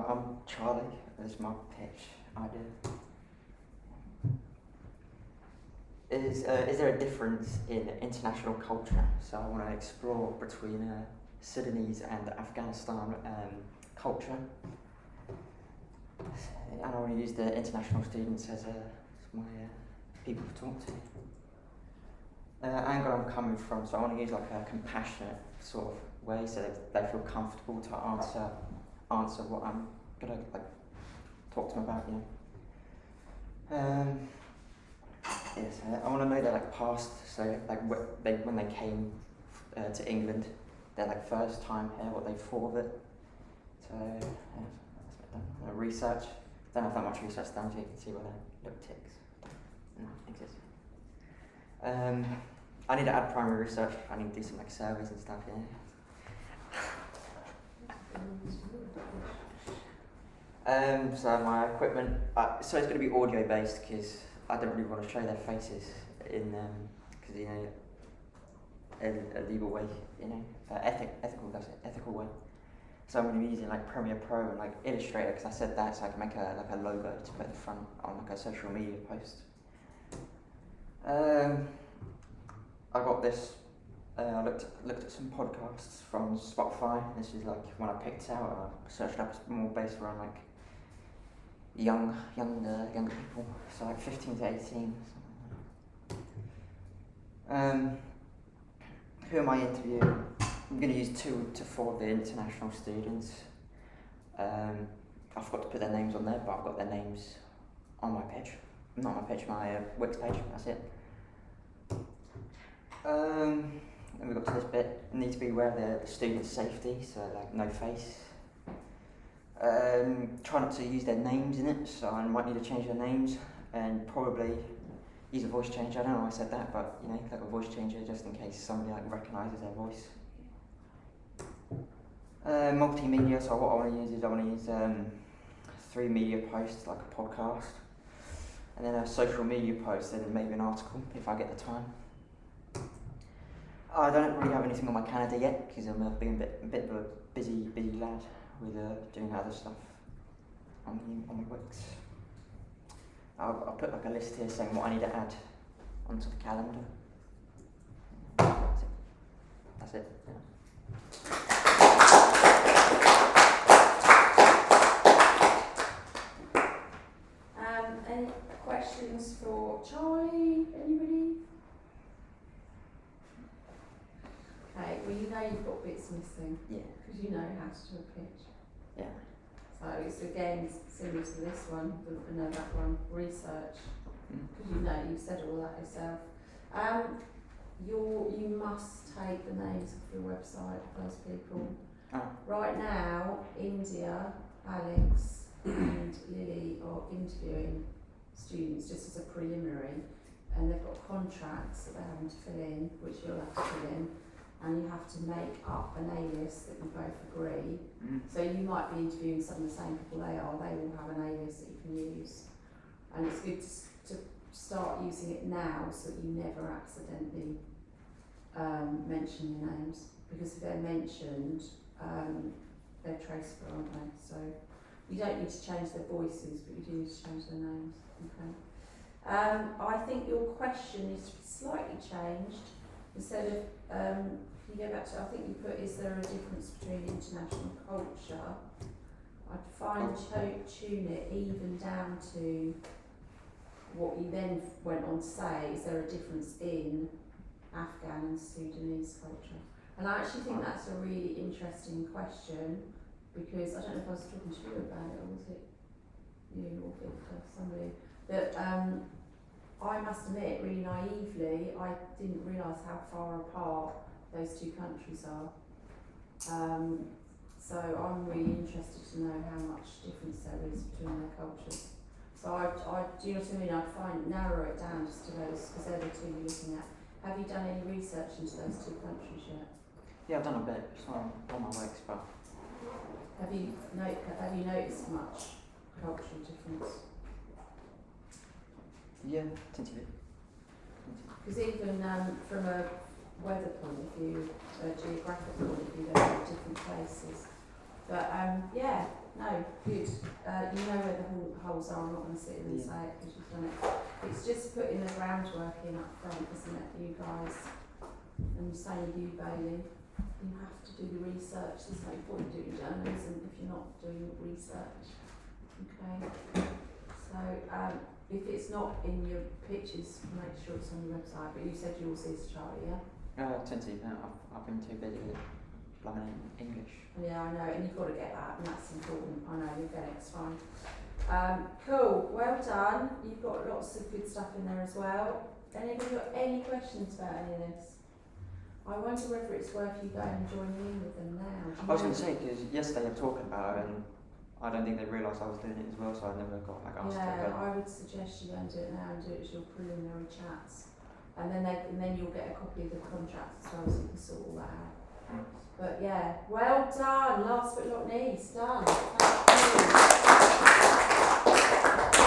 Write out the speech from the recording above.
I'm Charley. Is my pitch idea. Is there a difference in international culture? So I want to explore between Sudanese and Afghanistan culture. And I want to use the international students as my people to talk to. Angle I'm coming from, so I want to use like a compassionate sort of way, so they feel comfortable to answer what I'm gonna like talk to them about. Yes, I want to know their like past, so like when they came to England, their like first time here, what they thought of it. So that's what I've done. Research. Don't have that much research done, so you can see where the little ticks exist. I need to add primary research. I need to do some like surveys and stuff. So my equipment. So it's going to be audio based because I don't really want to show their faces in because a legal way, ethical way. So I'm going to be using like Premiere Pro and like Illustrator because I said that, so I can make a logo to put at the front on like a social media post. I got this. I looked at some podcasts from Spotify. This is like when I picked out. I searched up more based around like younger people, so like 15 to 18. Who am I interviewing? I'm going to use 2 to 4 of the international students. I forgot to put their names on there, but I've got their names on my pitch. Not my pitch, my Wix page, that's it. Then we got to this bit. I need to be aware of the student's safety, so like no face. Try not to use their names in it, so I might need to change their names and probably use a voice changer. I don't know why I said that, but like a voice changer just in case somebody like recognises their voice. Multimedia, so what I want to use 3 media posts, like a podcast, and then a social media post, and then maybe an article if I get the time. I don't really have anything on my calendar yet because I'm being a bit of a busy lad with doing other stuff on my Wix. I'll put like a list here saying what I need to add onto the calendar. That's it. Yeah. Any questions for Charley? Anybody? Okay, well you know you've got bits missing. Yeah. Because you know how to do a pitch. Yeah. So it's again similar to this one, that one, research. Because you know, you've said all that yourself. You must take the names off your website of those people. Right now, India, Alex and Lily are interviewing students just as a preliminary, and they've got contracts that they're having to fill in, which you'll have to fill in, and you have to make up an alias that you both agree. So you might be interviewing some of the same people they are, they will have an alias that you can use. And it's good to start using it now so that you never accidentally mention your names, because if they're mentioned, they're traceable, aren't they? So you don't need to change their voices, but you do need to change their names. Okay. I think your question is slightly changed. Instead of, if you go back to, I think you put, is there a difference between international culture? I'd fine-tune it even down to what you then went on to say, is there a difference in Afghan and Sudanese culture? And I actually think that's a really interesting question, because I don't know if I was talking to you about it, or was it you or Victor, somebody, that I must admit, really naively, I didn't realise how far apart those two countries are. So I'm really interested to know how much difference there is between their cultures. So I do you know what I mean? I'd narrow it down just to those, because they're the two you're looking at. Have you done any research into those two countries yet? Yeah, I've done a bit. It's not on my Wix, but have you noticed much cultural difference? Yeah, potentially. Because even from a weather point of view, a geographic point of view, they're in different places. But yeah, no, good. You know where the holes are. I'm not going to sit here and say it because you've done it. It's just putting the groundwork in up front, isn't it, you guys? And same with you, Bailey. You have to do the research. There's no point doing journalism if you're not doing research. Okay. So if it's not in your pictures, make sure it's on your website. But you said yours is, Charlie, yeah? Tentative now. I've been too busy with learning English. Yeah, I know, and you've got to get that, and that's important. I know, you'll get it, it's fine. Cool, well done. You've got lots of good stuff in there as well. Anybody got any questions about any of this? I wonder whether it's worth you going and joining in with them now. I was going to say, because yesterday they were talking about it, and I don't think they realised I was doing it as well, so I never got asked to go. Yeah, I would suggest you go and do it now and do it as your preliminary chats. And then you'll get a copy of the contract as well, so you can sort all that out. But yeah, well done, last but not least, done.